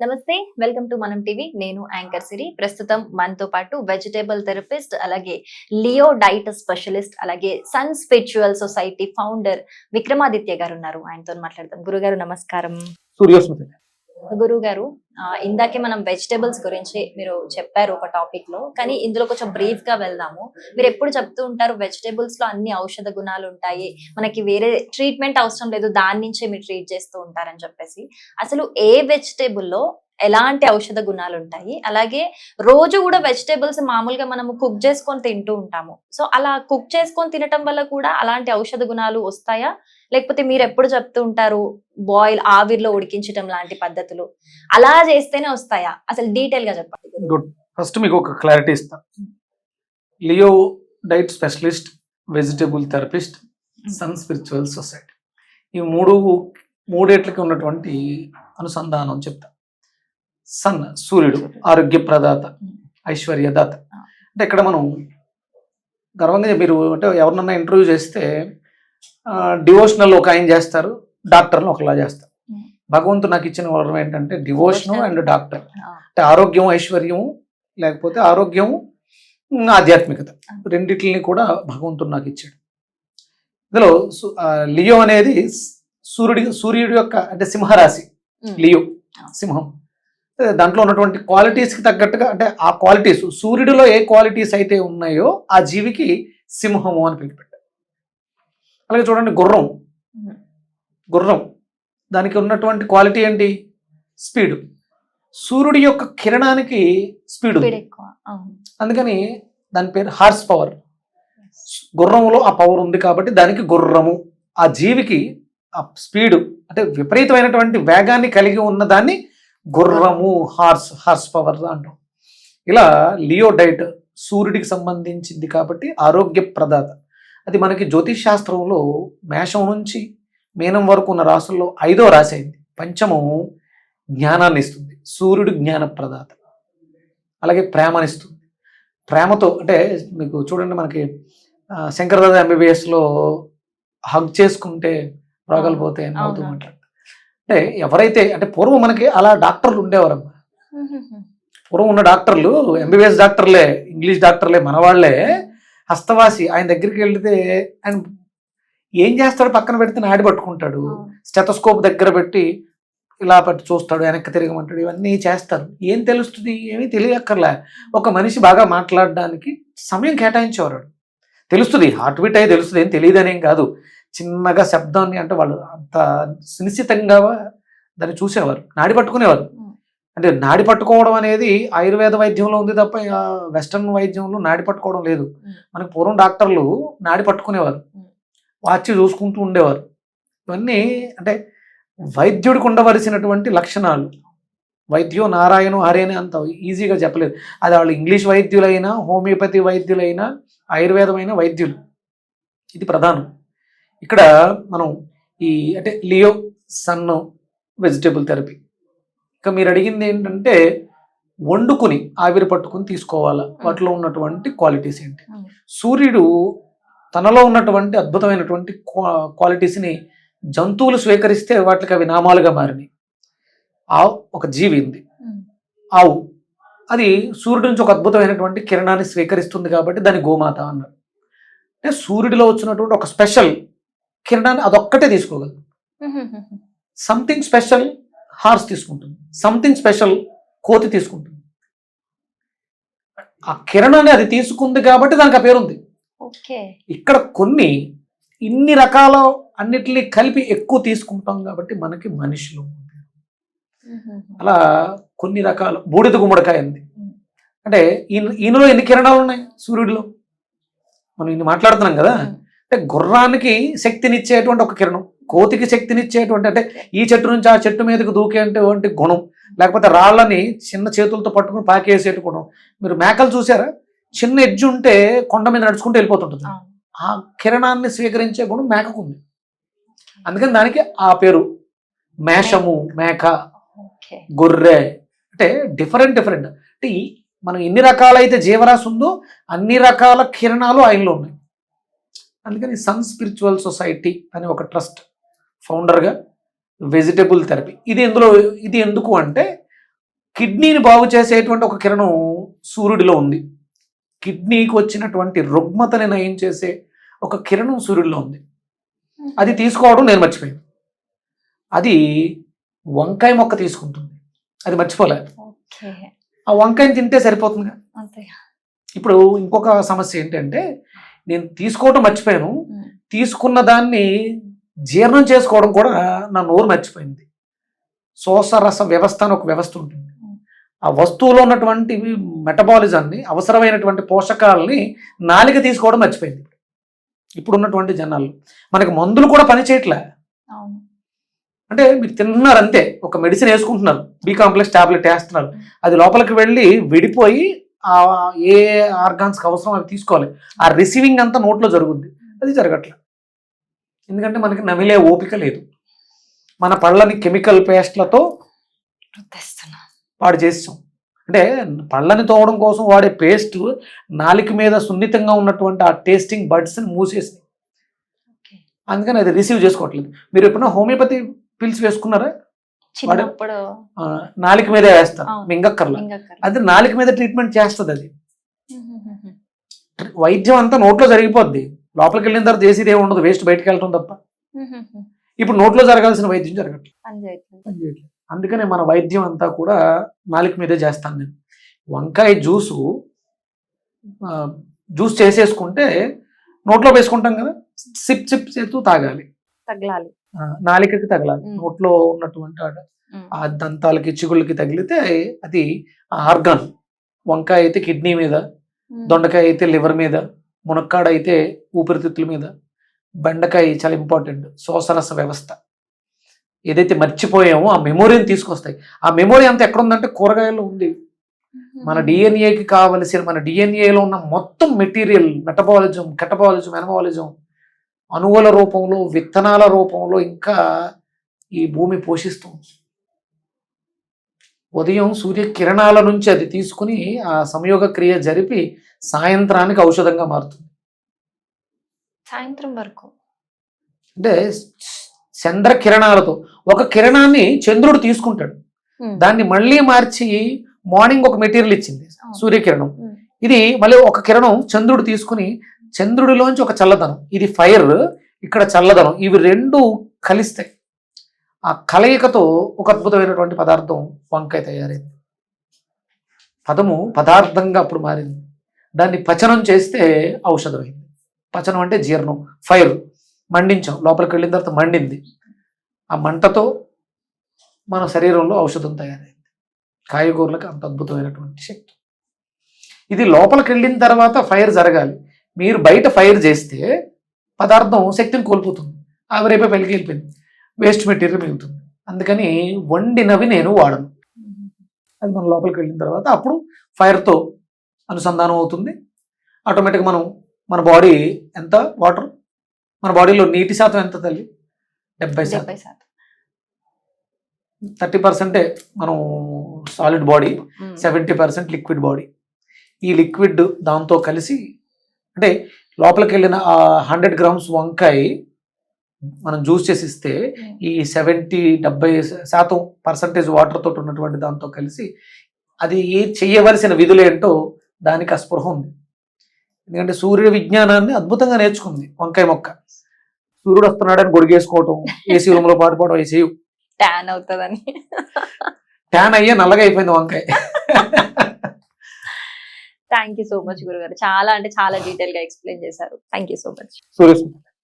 నమస్తే, welcome to Manam TV. నేను anchor Siri. ప్రస్తుతం మనతో పాటు వెజిటేబుల్ థెరపిస్ట్, అలాగే లియో డైట్ స్పెషలిస్ట్, అలాగే sun spiritual society founder Vikramaditya garu ఉన్నారు. ఆయనతో మాట్లాడదాం. గురుగారు నమస్కారం. సూర్యోస్మిత. గురువు గారు, ఇందాకే మనం వెజిటేబుల్స్ గురించి మీరు చెప్పారు ఒక టాపిక్ లో, కానీ ఇందులో కొంచెం బ్రీఫ్ గా వెళ్దాము. మీరు ఎప్పుడు చెప్తూ ఉంటారు వెజిటేబుల్స్ లో అన్ని ఔషధ గుణాలు ఉంటాయి, మనకి వేరే ట్రీట్మెంట్ అవసరం లేదు, దాని నుంచే మీరు ట్రీట్ చేస్తూ ఉంటారని చెప్పేసి. అసలు ఏ వెజిటేబుల్ లో ఎలాంటి ఔషధ గుణాలు ఉంటాయి, అలాగే రోజు కూడా వెజిటేబుల్స్ మామూలుగా మనము కుక్ చేసుకొని తింటూ ఉంటాము, సో అలా కుక్ చేసుకొని తినటం వల్ల కూడా అలాంటి ఔషధ గుణాలు వస్తాయా, లేకపోతే మీరు ఎప్పుడు చెప్తూ ఉంటారు బాయిల్ ఆవిరిలో ఉడికించడం లాంటి పద్ధతులు అలా చేస్తేనే వస్తాయా? అసలు డీటెయిల్ గా చెప్పండి. గుడ్. ఫస్ట్ మీకు ఒక క్లారిటీ ఇస్తా. Leo diet specialist, vegetable therapist, sun spiritual society, ఈ మూడేట్లకి ఉన్నటువంటి అనుసంధానం చెప్తా. సన్ సూర్యుడు, ఆరోగ్య ప్రదాత, ఐశ్వర్యదాత. అంటే ఇక్కడ మనం గర్వంగా మీరు అంటే ఎవరినన్నా ఇంటర్వ్యూ చేస్తే డివోషనల్ ఒక ఆయన చేస్తారు, డాక్టర్లు ఒకలా చేస్తారు. భగవంతుడు నాకు ఇచ్చిన వరం ఏంటంటే డివోషనల్ అండ్ డాక్టర్. అంటే ఆరోగ్యం ఐశ్వర్యం, లేకపోతే ఆరోగ్యం ఆధ్యాత్మికత, రెండిటిని కూడా భగవంతుడు నాకు ఇచ్చాడు. ఇందులో లియో అనేది సూర్యుడి యొక్క అంటే సింహరాశి. లియో సింహం. దాంట్లో ఉన్నటువంటి క్వాలిటీస్కి తగ్గట్టుగా అంటే ఆ క్వాలిటీస్ సూర్యుడిలో ఏ క్వాలిటీస్ అయితే ఉన్నాయో ఆ జీవికి సింహము అని పేరు పెట్టారు. అలాగే చూడండి గుర్రం దానికి ఉన్నటువంటి క్వాలిటీ ఏంటి? స్పీడ్. సూర్యుడి యొక్క కిరణానికి స్పీడ్ ఉంది, అందుకని దాని పేరు హార్స్ పవర్. గుర్రంలో ఆ పవర్ ఉంది కాబట్టి దానికి గుర్రము. ఆ జీవికి ఆ స్పీడ్ అంటే విపరీతమైనటువంటి వేగాన్ని కలిగి ఉన్న దాన్ని గుర్రము, హార్స్ పవర్ అంటాం. ఇలా లియో డైట్ సూర్యుడికి సంబంధించింది కాబట్టి ఆరోగ్య ప్రదాత. అది మనకి జ్యోతిష్ శాస్త్రంలో మేషం నుంచి మీనం వరకు ఉన్న రాసుల్లో 5వ రాశి అయింది. పంచము జ్ఞానాన్ని ఇస్తుంది, సూర్యుడు జ్ఞాన ప్రదాత. అలాగే ప్రేమనిస్తుంది. ప్రేమతో అంటే మీకు చూడండి, మనకి శంకరదాద ఎంబీబీఎస్లో హగ్ చేసుకుంటే రోగాలు పోతాయని అవుతూ మాట్లాడతారు. అంటే ఎవరైతే అంటే పూర్వం మనకి అలా డాక్టర్లు ఉండేవారమ్మా. పూర్వం ఉన్న డాక్టర్లు ఎంబీబీఎస్ డాక్టర్లే, ఇంగ్లీష్ డాక్టర్లే, మనవాళ్లే. హస్తవాసి ఆయన దగ్గరికి వెళ్తే ఆయన ఏం చేస్తాడు? పక్కన పెడితే నాడి పట్టుకుంటాడు, స్టెథోస్కోప్ దగ్గర పెట్టి ఇలా పట్టి చూస్తాడు, వెనక్కి తిరగమంటాడు, ఇవన్నీ చేస్తారు. ఏం తెలుస్తుంది? ఏమీ తెలియక్కర్లే. ఒక మనిషి బాగా మాట్లాడడానికి సమయం కేటాయించేవారు. తెలుస్తుంది, హార్ట్ బీట్ అయ్యి తెలుస్తుంది, ఏం తెలియదనేం కాదు. చిన్నగా శబ్దాన్ని అంటే వాళ్ళు అంత సునిశ్చితంగా దాన్ని చూసేవారు, నాడి పట్టుకునేవారు. అంటే నాడి పట్టుకోవడం అనేది ఆయుర్వేద వైద్యంలో ఉంది తప్ప వెస్టర్న్ వైద్యంలో నాడి పట్టుకోవడం లేదు. మనకి పూర్వం డాక్టర్లు నాడి పట్టుకునేవారు, వాచి చూసుకుంటూ ఉండేవారు. ఇవన్నీ అంటే వైద్యుడికి ఉండవలసినటువంటి లక్షణాలు. వైద్యో నారాయణో హరేనే అంత ఈజీగా చెప్పలేదు. అది వాళ్ళు ఇంగ్లీష్ వైద్యులైనా, హోమియోపతి వైద్యులైనా, ఆయుర్వేదమైన వైద్యులు, ఇది ప్రధానం. ఇక్కడ మనం ఈ అంటే లియో సన్ వెజిటేబుల్ థెరపీ. ఇక మీరు అడిగింది ఏంటంటే వండుకుని ఆవిరి పట్టుకుని తీసుకోవాలా, వాటిలో ఉన్నటువంటి క్వాలిటీస్ ఏంటి? సూర్యుడు తనలో ఉన్నటువంటి అద్భుతమైనటువంటి క్వాలిటీస్ని జంతువులు స్వీకరిస్తే వాటికి అవి నామాలుగా మారినాయి. ఒక జీవి ఉంది ఆవు, అది సూర్యుడి నుంచి ఒక అద్భుతమైనటువంటి కిరణాన్ని స్వీకరిస్తుంది కాబట్టి దాన్ని గోమాత అన్నారు. అంటే సూర్యుడిలో వచ్చినటువంటి ఒక స్పెషల్ కిరణాన్ని అదొక్కటే తీసుకోగలదు. సంథింగ్ స్పెషల్ హార్స్ తీసుకుంటుంది, సంథింగ్ స్పెషల్ కోతి తీసుకుంటుంది. ఆ కిరణాన్ని అది తీసుకుంది కాబట్టి దానికి ఆ పేరుంది. ఇక్కడ కొన్ని ఇన్ని రకాల అన్నిటినీ కలిపి ఎక్కువ తీసుకుంటాం కాబట్టి మనకి మనుషులు అలా కొన్ని రకాల. బూడిద గుమ్మడికాయ ఉంది అంటే ఈయనలో ఎన్ని కిరణాలు ఉన్నాయి? సూర్యుడిలో మనం ఇన్ని మాట్లాడుతున్నాం కదా. అంటే గుర్రానికి శక్తినిచ్చేటువంటి ఒక కిరణం, కోతికి శక్తినిచ్చేటువంటి అంటే ఈ చెట్టు నుంచి ఆ చెట్టు మీదకి దూకేటువంటి గుణం, లేకపోతే రాళ్ళని చిన్న చేతులతో పట్టుకుని పాకేసేటు గుణం. మీరు మేకలు చూసారా? చిన్న ఎడ్జ్ ఉంటే కొండ మీద నడుచుకుంటూ వెళ్ళిపోతుంటుంది. ఆ కిరణాన్ని స్వీకరించే గుణం మేకకు ఉంది, అందుకని దానికి ఆ పేరు. మేషము, మేక, గొర్రె అంటే డిఫరెంట్. అంటే మనం ఎన్ని రకాలైతే జీవరాశి ఉందో అన్ని రకాల కిరణాలు ఆయనలో ఉన్నాయి. అందుకని సన్ స్పిరిచువల్ సొసైటీ అనే ఒక ట్రస్ట్ ఫౌండర్గా వెజిటేబుల్ థెరపీ. ఇది ఎందుకు అంటే కిడ్నీని బాగు చేసేటువంటి ఒక కిరణం సూర్యుడిలో ఉంది. కిడ్నీకి వచ్చినటువంటి రుగ్మతని నయం చేసే ఒక కిరణం సూర్యుడిలో ఉంది. అది తీసుకోవడం నేను మర్చిపోయాను. అది వంకాయ మొక్క తీసుకుంటుంది, అది మర్చిపోలే. ఓకే. ఆ వంకాయని తింటే సరిపోతుంది. అంతే. ఇప్పుడు ఇంకొక సమస్య ఏంటంటే, నేను తీసుకోవడం మర్చిపోయాను, తీసుకున్న దాన్ని జీర్ణం చేసుకోవడం కూడా నా నోరు మర్చిపోయింది. శోషరస వ్యవస్థ అని ఒక వ్యవస్థ ఉంటుంది. ఆ వస్తువులో ఉన్నటువంటి మెటబాలిజాన్ని, అవసరమైనటువంటి పోషకాలని నాలిక తీసుకోవడం మర్చిపోయింది. ఇప్పుడు ఉన్నటువంటి జనాలు మనకి మందులు కూడా పని చేయట్లే. అవును. అంటే మీరు తిన్నారు అంతే, ఒక మెడిసిన్ వేసుకుంటున్నారు, బి కాంప్లెక్స్ టాబ్లెట్ వేస్తున్నారు, అది లోపలికి వెళ్ళి విడిపోయి ఆ ఏ ఆర్గాన్స్కి అవసరం అవి తీసుకోవాలి. ఆ రిసీవింగ్ అంతా నోట్లో జరుగుద్ది, అది జరగట్లే. ఎందుకంటే మనకి నమిలే ఓపిక లేదు. మన పళ్ళని కెమికల్ పేస్ట్లతో పాడు చేస్తాం. అంటే పళ్ళని తోవడం కోసం వాడే పేస్ట్ నాలుక మీద సున్నితంగా ఉన్నటువంటి ఆ టేస్టింగ్ బడ్స్ని మూసేసి, అందుకని అది రిసీవ్ చేసుకోవట్లేదు. మీరు ఎప్పుడైనా హోమియోపతి పిల్స్ వేసుకున్నారా? చిన్నప్పుడు నాలుక మీదే వేస్తారు, మింగక్కర్లా. అది నాలుక మీద ట్రీట్మెంట్ చేస్తుంది. అది వైద్యం అంతా నోట్లో జరిగిపోద్ది, లోపలికి వెళ్ళిన తర్వాత చేసేది ఏమి ఉండదు, వేస్ట్ బయటకు వెళ్ళటం తప్ప. ఇప్పుడు నోట్లో జరగాల్సిన వైద్యం జరగట్లేదు. అందుకనే మన వైద్యం అంతా కూడా నాలుక మీదే చేస్తాను నేను. వంకాయ జ్యూస్ చేసేసుకుంటే నోట్లో వేసుకుంటాం కదా, సిప్ సిప్ చేస్తూ తాగాలి, తగలాలి, నాలికకి తగలాలి. నోట్లో ఉన్నటువంటి ఆ దంతాలకి చిగుళ్ళకి తగిలితే అది ఆర్గాన్. వంకాయ అయితే కిడ్నీ మీద, దొండకాయ అయితే లివర్ మీద, మునక్కాడ అయితే ఊపిరితిత్తుల మీద, బెండకాయ చాలా ఇంపార్టెంట్ శోషరస వ్యవస్థ. ఏదైతే మర్చిపోయామో ఆ మెమొరీని తీసుకొస్తాయి. ఆ మెమొరీ అంతా ఎక్కడుందంటే కూరగాయల్లో ఉంది. మన డిఎన్ఏకి కావలసిన, మన డిఎన్ఏలో ఉన్న మొత్తం మెటీరియల్, మెటబాలిజం, కెటబాలిజం, ఎనబాలిజం అణువుల రూపంలో, విత్తనాల రూపంలో ఇంకా ఈ భూమి పోషిస్తుంది. ఉదయం సూర్యకిరణాల నుంచి అది తీసుకుని ఆ సంయోగ క్రియ జరిపి సాయంత్రానికి ఔషధంగా మారుతుంది. సాయంత్రం వరకు అంటే చంద్ర కిరణాలతో ఒక కిరణాన్ని చంద్రుడు తీసుకుంటాడు, దాన్ని మళ్ళీ మార్చి మార్నింగ్ ఒక మెటీరియల్ ఇచ్చింది సూర్యకిరణం. ఇది మళ్ళీ ఒక కిరణం చంద్రుడు తీసుకుని, చంద్రుడిలోంచి ఒక చల్లదనం, ఇది ఫైర్, ఇక్కడ చల్లదనం, ఇవి రెండు కలిస్తాయి. ఆ కలయికతో ఒక అద్భుతమైనటువంటి పదార్థం వంకాయ తయారైంది. పదము పదార్థంగా అప్పుడు మారింది. దాన్ని పచనం చేస్తే ఔషధమైంది. పచనం అంటే జీర్ణం. ఫైర్ మండించాం, లోపలికి వెళ్ళిన తర్వాత మండింది. ఆ మంటతో మన శరీరంలో ఔషధం తయారైంది. కాయగూరలకు అంత అద్భుతమైనటువంటి శక్తి. ఇది లోపలికి వెళ్ళిన తర్వాత ఫైర్ జరగాలి. మీరు బయట ఫైర్ చేస్తే పదార్థం శక్తిని కోల్పోతుంది, అవి రేపే పెళ్ళికి వెళ్ళిపోయింది, వేస్ట్ మెటీరియల్ మిగులుతుంది. అందుకని వండినవి నేను వాడను. అది మన లోపలికి వెళ్ళిన తర్వాత అప్పుడు ఫైర్తో అనుసంధానం అవుతుంది. ఆటోమేటిక్గా మన బాడీ ఎంత వాటర్, మన బాడీలో నీటి శాతం ఎంత తల్లి? 70%. 30% మనం సాలిడ్ బాడీ, 70% లిక్విడ్ బాడీ. ఈ లిక్విడ్ దాంతో కలిసి, అంటే లోపలికి వెళ్ళిన 100 grams వంకాయ మనం జ్యూస్ చేసి ఇస్తే ఈ 70-70% వాటర్ తోటి ఉన్నటువంటి దాంతో కలిసి అది చేయవలసిన విధులేంటో దానికి అస్పృహ ఉంది. ఎందుకంటే సూర్య విజ్ఞానాన్ని అద్భుతంగా నేర్చుకుంది వంకాయ మొక్క. సూర్యుడు వస్తున్నాడని గొడిగేసుకోవటం, ఏసీ రూమ్ లో పారిపోవడం, ఏసీ ట్యాన్ అవుతుందని, ట్యాన్ అయ్యే నల్లగా అయిపోయింది వంకాయ. థ్యాంక్ యూ సో మచ్ గురుగారు, చాలా అంటే చాలా డీటెయిల్ గా ఎక్స్ప్లెయిన్ చేశారు. Thank you so much. Surya